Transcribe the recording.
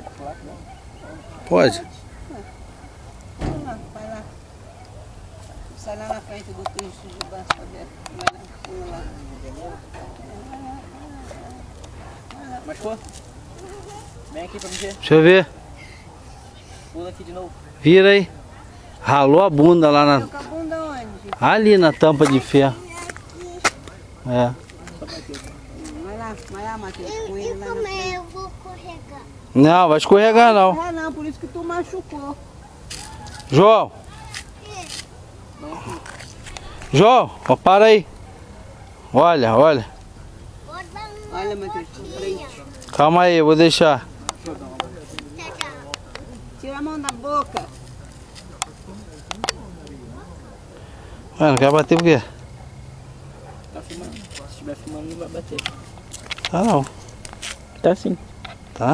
Pode pular, não. Pode. Vai lá. Sai lá na frente do Cristo de baixo pra ver. Vai lá, pula lá. Machucou? Vem aqui pra me ver. Deixa eu ver. Pula aqui de novo. Vira aí. Ralou a bunda lá na... Com a bunda onde? Ali na tampa de ferro. É. Vai lá, Matheus. Com ele lá na frente. Eu vou escorregar. Não, vai escorregar não. É, não, por isso que tu machucou. João. João, ó, para aí. Olha, olha. Olha, Matheus, pra frente. Calma aí, eu vou deixar. Tira a mão da boca. Ué, não quer bater por quê? Tá filmando. Se estiver filmando, não vai bater. Tá não. Tá sim. Tá?